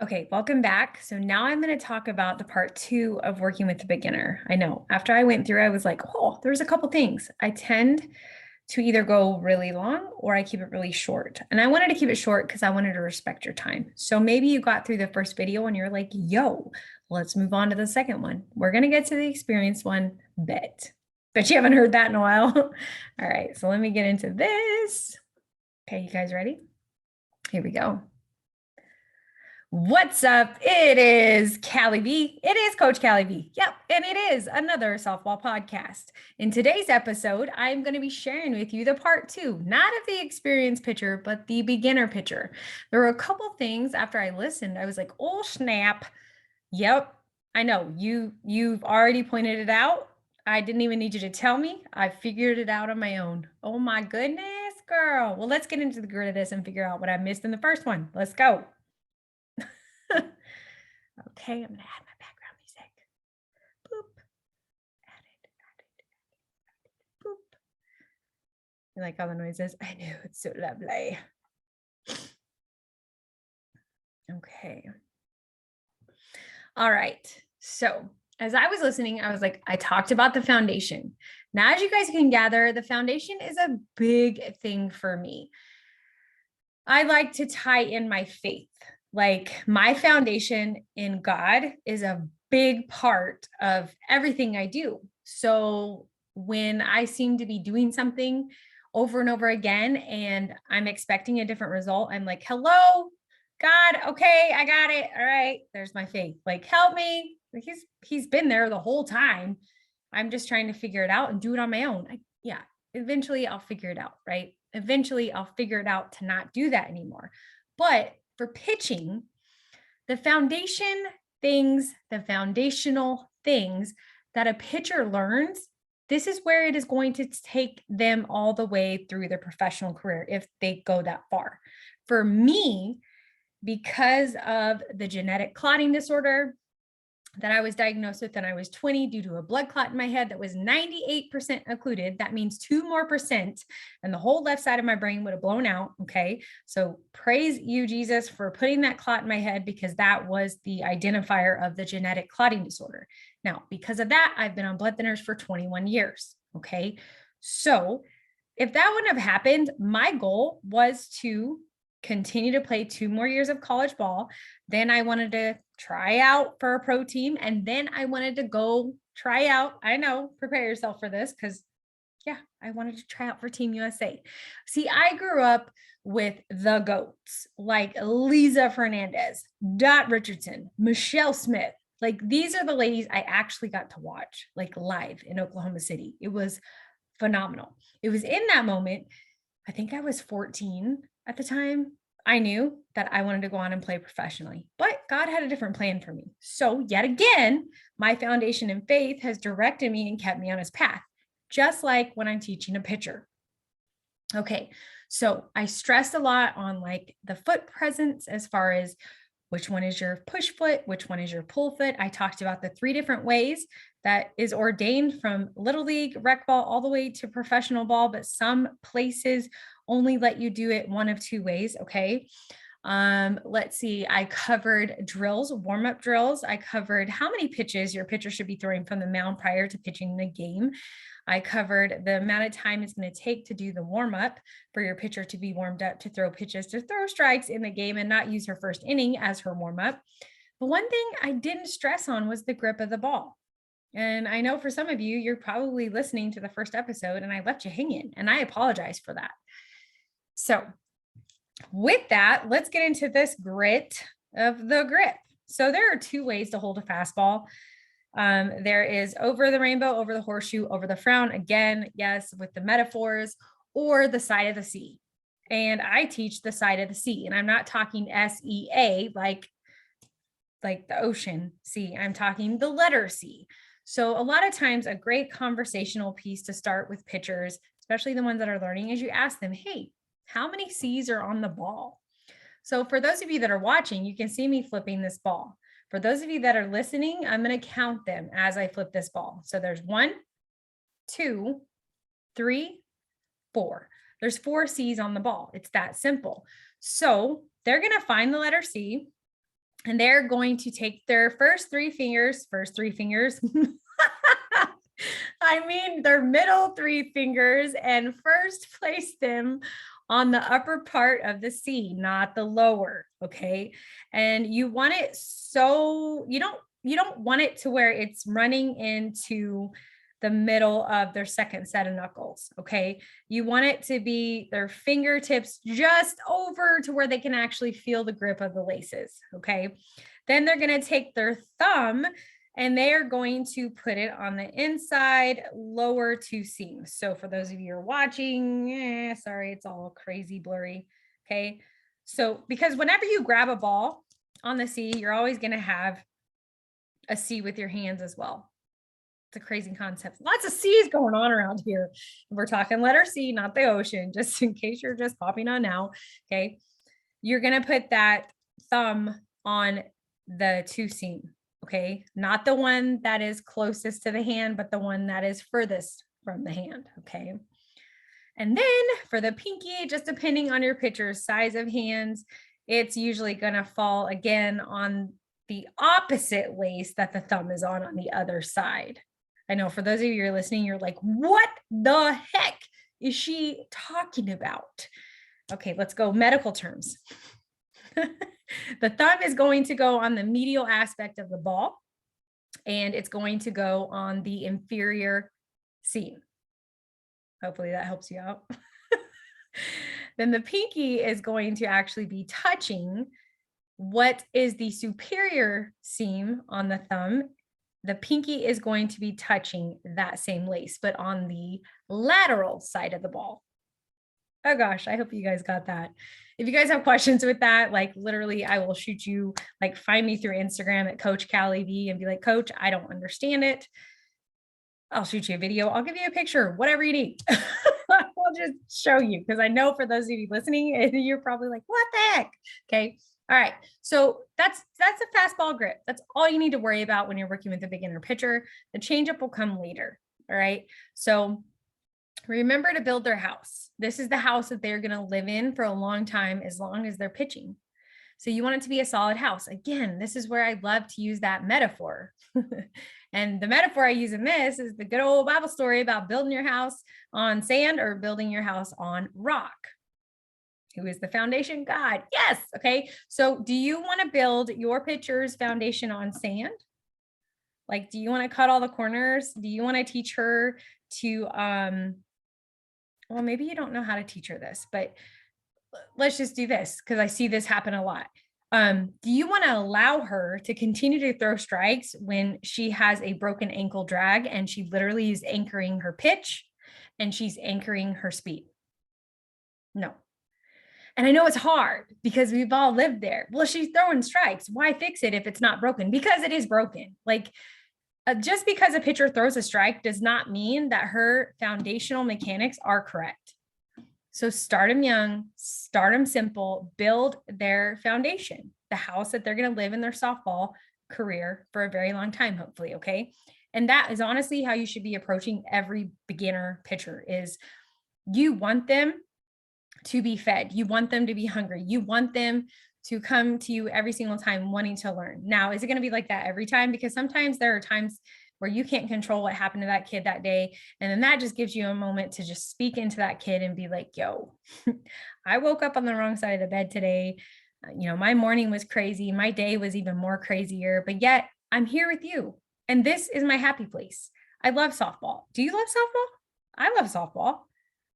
Okay, welcome back. So now I'm going to talk about the part two of working with the beginner. I know after I went through, I was like, oh, there's a couple things. I tend to either go really long or I keep it really short. And I wanted to keep it short because I wanted to respect your time. So maybe you got through the first video and you're like, yo, let's move on to the second one. We're going to get to the experience one, bet you haven't heard that in a while. All right, so let me get into this. Okay, you guys ready? Here we go. What's up? It is Callie B. It is Coach Callie B. Yep. And it is another softball podcast. In today's episode, I'm going to be sharing with you the part two, not of the experienced pitcher, but the beginner pitcher. There were a couple things after I listened. I was like, oh, snap. Yep. I know you've already pointed it out. I didn't even need you to tell me. I figured it out on my own. Oh my goodness, girl. Well, let's get into the grid of this and figure out what I missed in the first one. Let's go. Okay, I'm gonna add my background music. Boop. Added. Boop. You like all the noises? I know, it's so lovely. Okay. All right. So as I was listening, I was like, I talked about the foundation. Now, as you guys can gather, the foundation is a big thing for me. I like to tie in my faith. Like my foundation in God is a big part of everything I do. So when I seem to be doing something over and over again and I'm expecting a different result, I'm like, hello, God, okay, I got it. All right, there's my faith. Like, help me. Like he's been there the whole time. I'm just trying to figure it out and do it on my own. Eventually I'll figure it out, right? Eventually I'll figure it out to not do that anymore. But for pitching, the foundational things that a pitcher learns, this is where it is going to take them all the way through their professional career if they go that far. For me, because of the genetic clotting disorder that I was diagnosed with when I was 20 due to a blood clot in my head that was 98% occluded. That means 2 more percent, and the whole left side of my brain would have blown out. Okay. So praise you, Jesus, for putting that clot in my head because that was the identifier of the genetic clotting disorder. Now, because of that, I've been on blood thinners for 21 years. Okay. So if that wouldn't have happened, my goal was to continue to play 2 more years of college ball. Then I wanted to try out for a pro team. And then I wanted to go try out. I know, prepare yourself for this because, yeah, I wanted to try out for Team USA. See, I grew up with the GOATs like Lisa Fernandez, Dot Richardson, Michelle Smith. Like these are the ladies I actually got to watch like live in Oklahoma City. It was phenomenal. It was in that moment. I think I was 14 at the time. I knew that I wanted to go on and play professionally, but God had a different plan for me. So, yet again, my foundation in faith has directed me and kept me on his path, just like when I'm teaching a pitcher. Okay, so I stressed a lot on like the foot presence as far as which one is your push foot, which one is your pull foot. I talked about the 3 different ways that is ordained from little league, rec ball, all the way to professional ball, but some places only let you do it one of 2 ways. Okay. Let's see. I covered drills, warm-up drills. I covered how many pitches your pitcher should be throwing from the mound prior to pitching the game. I covered the amount of time it's going to take to do the warm-up for your pitcher to be warmed up to throw pitches, to throw strikes in the game and not use her first inning as her warm-up. But one thing I didn't stress on was the grip of the ball. And I know for some of you, you're probably listening to the first episode and I left you hanging, and I apologize for that. So with that, let's get into this grit of the grip. So there are 2 ways to hold a fastball. There is over the rainbow, over the horseshoe, over the frown. Again, yes, with the metaphors, or the side of the C. And I teach the side of the C, and I'm not talking SEA like the ocean C. I'm talking the letter C. So a lot of times a great conversational piece to start with pitchers, especially the ones that are learning, is you ask them, hey, how many C's are on the ball? So for those of you that are watching, you can see me flipping this ball. For those of you that are listening, I'm going to count them as I flip this ball. So there's 1, 2, 3, 4. There's 4 C's on the ball. It's that simple. So they're going to find the letter C. And they're going to take their first three fingers, I mean, their middle three fingers, and first place them on the upper part of the C, not the lower. Okay. And you want it so you don't want it to where it's running into the middle of their second set of knuckles. Okay. You want it to be their fingertips just over to where they can actually feel the grip of the laces. Okay. Then they're going to take their thumb and they are going to put it on the inside lower two seams. So for those of you who are watching, sorry, it's all crazy blurry. Okay. So because whenever you grab a ball on the C, you're always going to have a C with your hands as well. It's a crazy concept. Lots of C's going on around here. We're talking letter C, not the ocean, just in case you're just popping on now. Okay. You're going to put that thumb on the two seam. Okay. Not the one that is closest to the hand, but the one that is furthest from the hand. Okay. And then for the pinky, just depending on your pitcher's size of hands, it's usually going to fall again on the opposite lace that the thumb is on the other side. I know for those of you who are listening, you're like, what the heck is she talking about? Okay, let's go medical terms. The thumb is going to go on the medial aspect of the ball, and it's going to go on the inferior seam. Hopefully that helps you out. Then the pinky is going to actually be touching what is the superior seam on the thumb. The pinky is going to be touching that same lace, but on the lateral side of the ball. Oh gosh, I hope you guys got that. If you guys have questions with that, like literally, I will shoot you, like find me through Instagram at Coach Callie V and be like, Coach, I don't understand it. I'll shoot you a video. I'll give you a picture, whatever you need. I'll just show you because I know for those of you listening, you're probably like, what the heck? Okay. All right. So that's a fastball grip. That's all you need to worry about when you're working with a beginner pitcher. The changeup will come later. All right. So remember to build their house. This is the house that they're going to live in for a long time, as long as they're pitching. So you want it to be a solid house. Again, this is where I love to use that metaphor. And the metaphor I use in this is the good old Bible story about building your house on sand or building your house on rock. Who is the foundation? God. Yes. Okay. So do you want to build your pitcher's foundation on sand? Like, do you want to cut all the corners? Do you want to teach her to, well, maybe you don't know how to teach her this, but let's just do this because I see this happen a lot. Do you want to allow her to continue to throw strikes when she has a broken ankle drag and she literally is anchoring her pitch and she's anchoring her speed? No. And I know it's hard because we've all lived there. Well, she's throwing strikes. Why fix it if it's not broken? Because it is broken. Like, just because a pitcher throws a strike does not mean that her foundational mechanics are correct. So start them young, start them simple, build their foundation, the house that they're going to live in their softball career for a very long time, hopefully. Okay. And that is honestly how you should be approaching every beginner pitcher. Is you want them to be fed. You want them to be hungry. You want them to come to you every single time wanting to learn. Now, is it going to be like that every time? Because sometimes there are times where you can't control what happened to that kid that day. And then that just gives you a moment to just speak into that kid and be like, yo, I woke up on the wrong side of the bed today. My morning was crazy. My day was even more crazier, but yet I'm here with you. And this is my happy place. I love softball. Do you love softball? I love softball.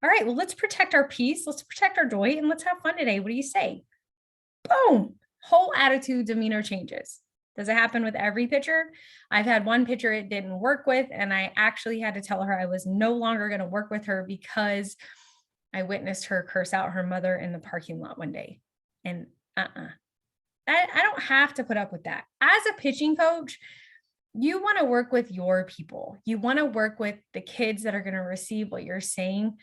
All right, well, let's protect our peace. Let's protect our joy and let's have fun today. What do you say? Boom, whole attitude, demeanor changes. Does it happen with every pitcher? I've had one pitcher it didn't work with, and I actually had to tell her I was no longer going to work with her because I witnessed her curse out her mother in the parking lot one day. And I don't have to put up with that. As a pitching coach, you want to work with your people. You want to work with the kids that are going to receive what you're saying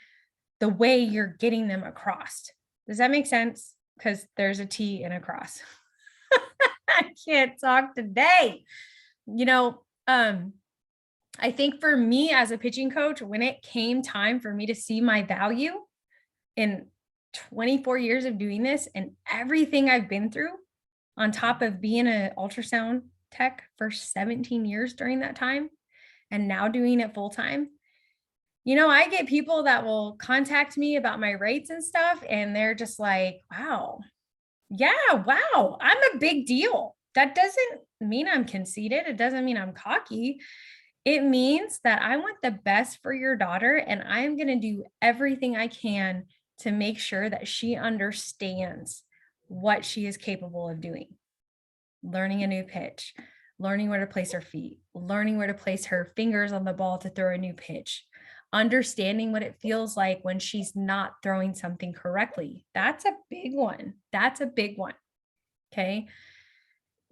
the way you're getting them across. Does that make sense? Because there's a T in across. I can't talk today. I think for me as a pitching coach, when it came time for me to see my value in 24 years of doing this and everything I've been through on top of being an ultrasound tech for 17 years during that time and now doing it full time. I get people that will contact me about my rates and stuff, and they're just like, wow, yeah, wow, I'm a big deal. That doesn't mean I'm conceited. It doesn't mean I'm cocky. It means that I want the best for your daughter, and I'm going to do everything I can to make sure that she understands what she is capable of doing. Learning a new pitch, learning where to place her feet, learning where to place her fingers on the ball to throw a new pitch, understanding what it feels like when she's not throwing something correctly. That's a big one. That's a big one. Okay.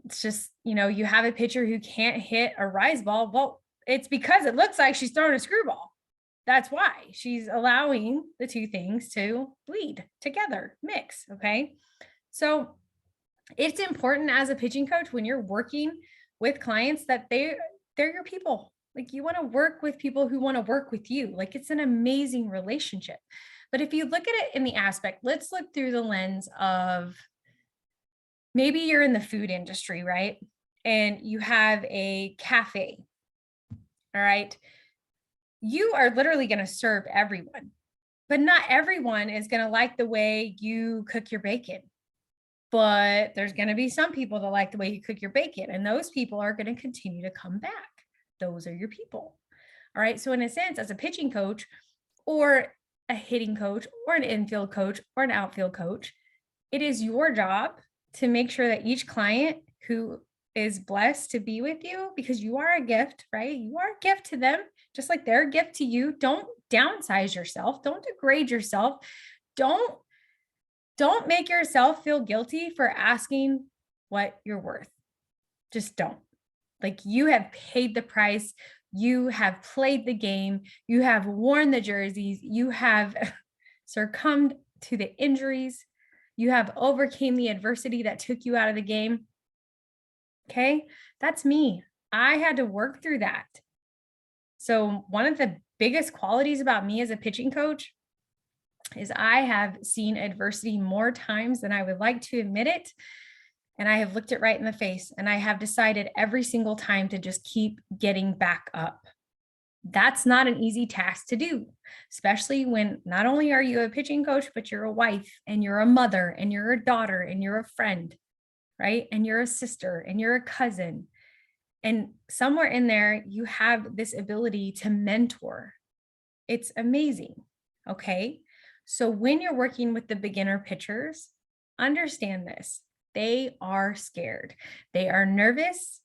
It's just, you have a pitcher who can't hit a rise ball. Well, it's because it looks like she's throwing a screwball. That's why she's allowing the two things to bleed together, mix. Okay. So it's important as a pitching coach when you're working with clients that they're your people. Like, you want to work with people who want to work with you. Like, it's an amazing relationship. But if you look at it in the aspect, let's look through the lens of maybe you're in the food industry, right? And you have a cafe. All right. You are literally going to serve everyone, but not everyone is going to like the way you cook your bacon. But there's going to be some people that like the way you cook your bacon, and those people are going to continue to come back. Those are your people. All right. So in a sense, as a pitching coach or a hitting coach or an infield coach or an outfield coach, it is your job to make sure that each client who is blessed to be with you, because you are a gift, right? You are a gift to them, just like they're a gift to you. Don't downsize yourself. Don't degrade yourself. Don't make yourself feel guilty for asking what you're worth. Just don't. Like, you have paid the price. You have played the game. You have worn the jerseys. You have succumbed to the injuries. You have overcame the adversity that took you out of the game. Okay. That's me. I had to work through that. So one of the biggest qualities about me as a pitching coach is I have seen adversity more times than I would like to admit it. And I have looked it right in the face, and I have decided every single time to just keep getting back up. That's not an easy task to do, especially when not only are you a pitching coach, but you're a wife and you're a mother and you're a daughter and you're a friend, right? And you're a sister and you're a cousin. And somewhere in there, you have this ability to mentor. It's amazing. Okay. So when you're working with the beginner pitchers, understand this. They are scared. They are nervous,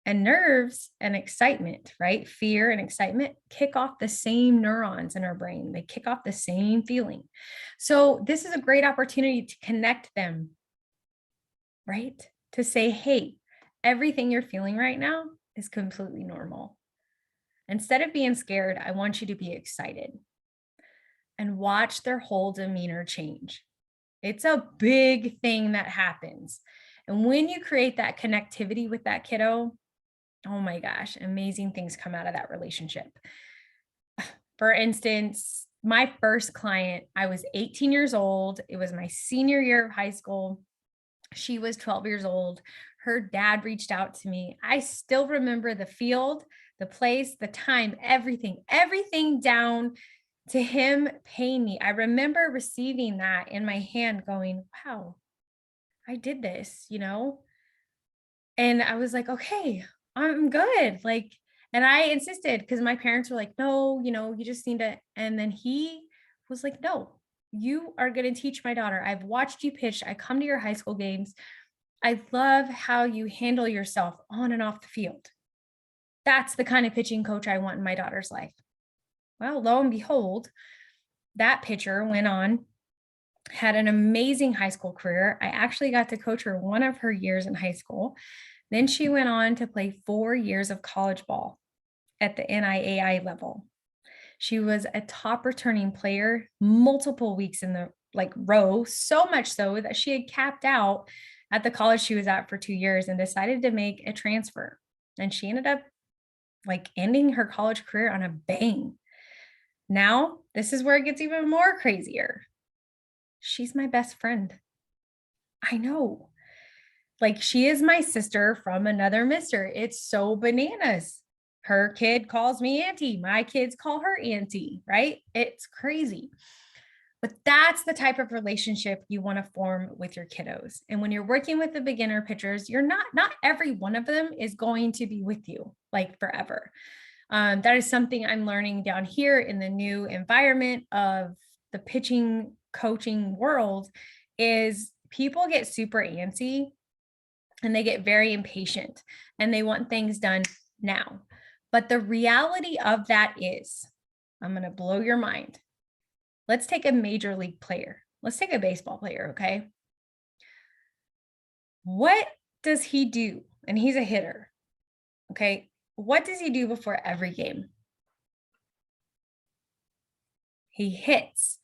and nerves and excitement, right? Fear and excitement kick off the same neurons in our brain. They kick off the same feeling. So this is a great opportunity to connect them, right? To say, hey, everything you're feeling right now is completely normal. Instead of being scared, I want you to be excited and watch their whole demeanor change. It's a big thing that happens. And when you create that connectivity with that kiddo, oh my gosh, amazing things come out of that relationship. For instance, my first client, I was 18 years old. It was my senior year of high school. She was 12 years old. Her dad reached out to me. I still remember the field, the place, the time, everything down to him paying me. I remember receiving that in my hand going, wow, I did this, And I was like, okay, I'm good. Like, and I insisted because my parents were like, no, you just need to. And then he was like, no, you are going to teach my daughter. I've watched you pitch. I come to your high school games. I love how you handle yourself on and off the field. That's the kind of pitching coach I want in my daughter's life. Well, lo and behold, that pitcher went on, had an amazing high school career. I actually got to coach her one of her years in high school. Then she went on to play 4 years of college ball at the NIAI level. She was a top returning player multiple weeks in the row, so much so that she had capped out at the college she was at for 2 years and decided to make a transfer. And she ended up ending her college career on a bang. Now, this is where it gets even more crazier. She's my best friend. I know. Like she is my sister from another mister. It's so bananas. Her kid calls me auntie. My kids call her auntie, right? It's crazy. But that's the type of relationship you want to form with your kiddos. And when you're working with the beginner pitchers, not every one of them is going to be with you like forever. That is something I'm learning down here in the new environment of the pitching coaching world is people get super antsy and they get very impatient and they want things done now. But the reality of that is, I'm going to blow your mind. Let's take a major league player. Let's take a baseball player, okay? What does he do? And he's a hitter, okay? What does he do before every game? He hits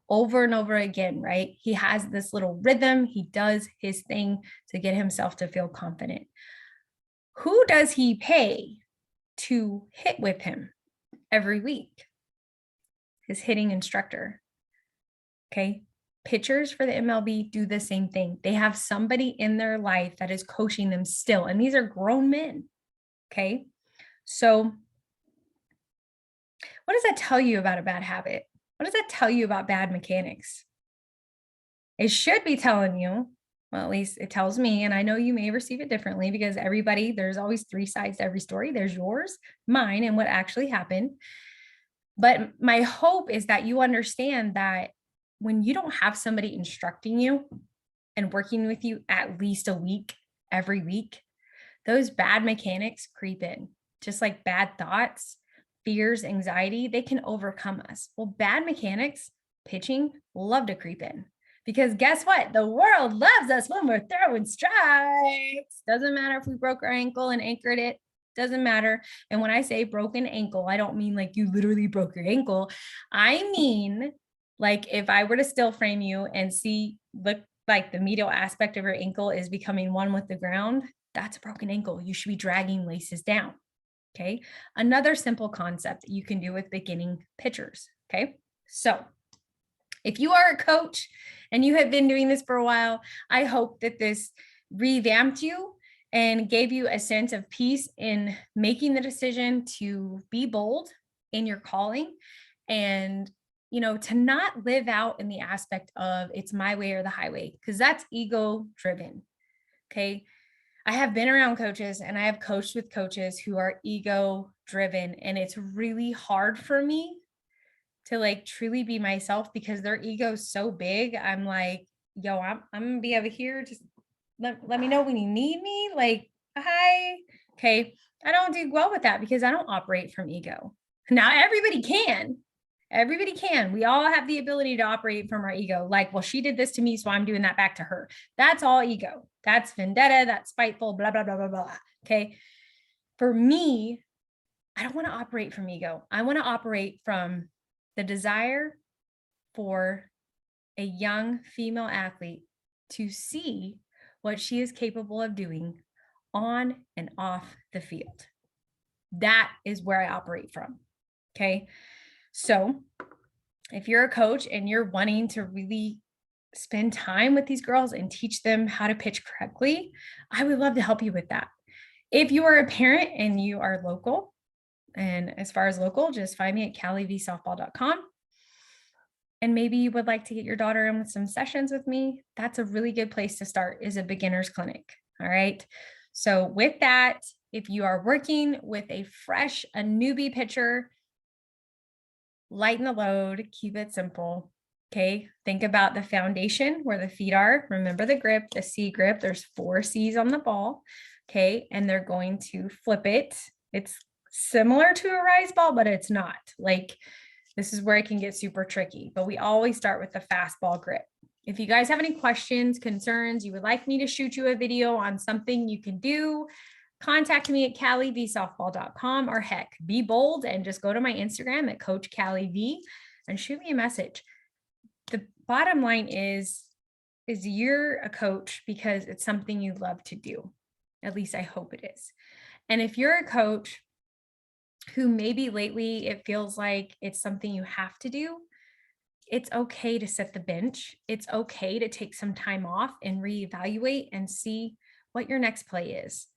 over and over again, right? He has this little rhythm. He does his thing to get himself to feel confident. Who does he pay to hit with him every week? His hitting instructor. Okay. Pitchers for the MLB do the same thing. They have somebody in their life that is coaching them still. And these are grown men. Okay. So, what does that tell you about a bad habit? What does that tell you about bad mechanics? It should be telling you, well, at least it tells me, and I know you may receive it differently because there's always three sides to every story. There's yours, mine, and what actually happened. But my hope is that you understand that when you don't have somebody instructing you and working with you at least a week, every week, those bad mechanics creep in, just like bad thoughts, fears, anxiety, they can overcome us. Well, bad mechanics, pitching, love to creep in. Because guess what? The world loves us when we're throwing strikes. Doesn't matter if we broke our ankle and anchored it. Doesn't matter. And when I say broken ankle, I don't mean like you literally broke your ankle. I mean, like if I were to still frame you and look like the medial aspect of your ankle is becoming one with the ground, that's a broken ankle. You should be dragging laces down. Okay. Another simple concept that you can do with beginning pitchers. Okay. So if you are a coach and you have been doing this for a while, I hope that this revamped you and gave you a sense of peace in making the decision to be bold in your calling and to not live out in the aspect of it's my way or the highway, because that's ego driven. Okay. I have been around coaches and I have coached with coaches who are ego driven, and it's really hard for me to like truly be myself because their ego is so big. I'm like, yo, I'm gonna be over here. Just let me know when you need me. Like, hi. Okay. I don't do well with that because I don't operate from ego. Now everybody can. Everybody can. We all have the ability to operate from our ego. Like, well, she did this to me, so I'm doing that back to her. That's all ego. That's vendetta. That's spiteful, blah, blah, blah, blah, blah. Okay. For me, I don't want to operate from ego. I want to operate from the desire for a young female athlete to see what she is capable of doing on and off the field. That is where I operate from. Okay. So if you're a coach and you're wanting to really spend time with these girls and teach them how to pitch correctly, I would love to help you with that. If you are a parent and you are local, and as far as local, just find me at calivsoftball.com. And maybe you would like to get your daughter in with some sessions with me. That's a really good place to start, is a beginner's clinic. All right. So with that, if you are working with a newbie pitcher, lighten the load, keep it simple. Okay. Think about the foundation where the feet are. Remember the grip, the C grip. There's 4 C's on the ball. Okay. And they're going to flip it. It's similar to a rise ball, but it's not. Like, this is where it can get super tricky, but we always start with the fastball grip. If you guys have any questions, concerns, you would like me to shoot you a video on something you can do, contact me at calivsoftball.com, or heck, be bold and just go to my Instagram at Coach Callie V and shoot me a message. The bottom line is you're a coach because it's something you love to do. At least I hope it is. And if you're a coach who maybe lately it feels like it's something you have to do, it's okay to set the bench. It's okay to take some time off and reevaluate and see what your next play is.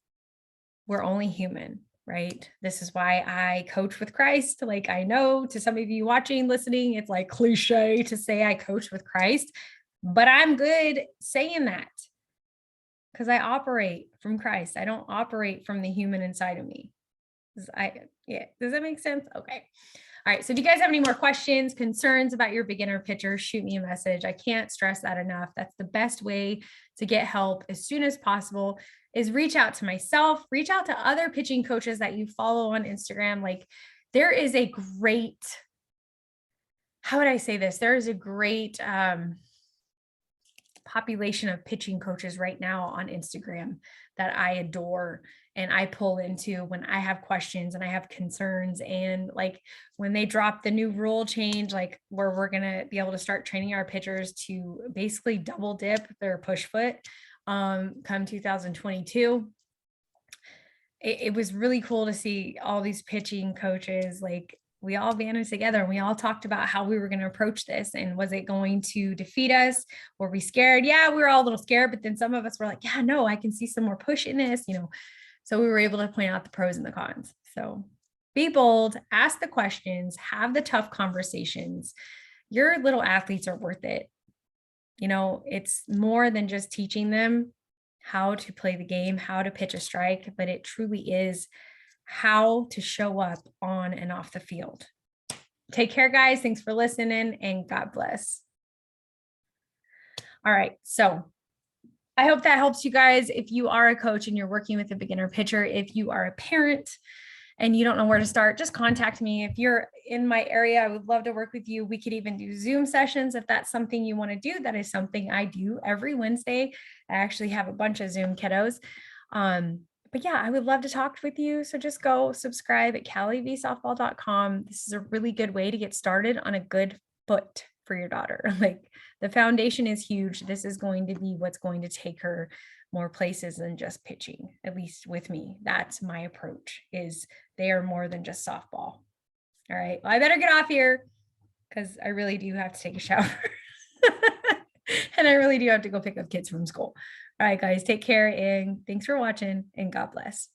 We're only human, right? This is why I coach with Christ. Like, I know to some of you watching, listening, it's like cliche to say I coach with Christ, but I'm good saying that because I operate from Christ. I don't operate from the human inside of me. Yeah, does that make sense? Okay. All right. So, do you guys have any more questions, concerns about your beginner pitcher? Shoot me a message. I can't stress that enough. That's the best way to get help as soon as possible is reach out to myself, reach out to other pitching coaches that you follow on Instagram. Like, there is a great, how would I say this? There is a great population of pitching coaches right now on Instagram that I adore and I pull into when I have questions and I have concerns. And like when they drop the new rule change, like where we're going to be able to start training our pitchers to basically double dip their push foot come 2022. It was really cool to see all these pitching coaches like we all banded together and we all talked about how we were going to approach this and was it going to defeat us? Were we scared? Yeah, we were all a little scared, but then some of us were like, yeah, no, I can see some more push in this, so we were able to point out the pros and the cons. So be bold, ask the questions, have the tough conversations. Your little athletes are worth it. It's more than just teaching them how to play the game, how to pitch a strike, but it truly is how to show up on and off the field. Take care, guys. Thanks for listening and God bless. All right. So I hope that helps you guys. If you are a coach and you're working with a beginner pitcher, if you are a parent and you don't know where to start, just contact me. If you're in my area, I would love to work with you. We could even do Zoom sessions if that's something you want to do. That is something I do every Wednesday. I actually have a bunch of Zoom kiddos. But yeah, I would love to talk with you. So just go subscribe at CaliVSoftball.com. This is a really good way to get started on a good foot for your daughter. Like the foundation is huge. This is going to be what's going to take her more places than just pitching, at least with me. That's my approach is they are more than just softball. All right. Well, I better get off here because I really do have to take a shower. And I really do have to go pick up kids from school. All right, guys, take care and thanks for watching and God bless.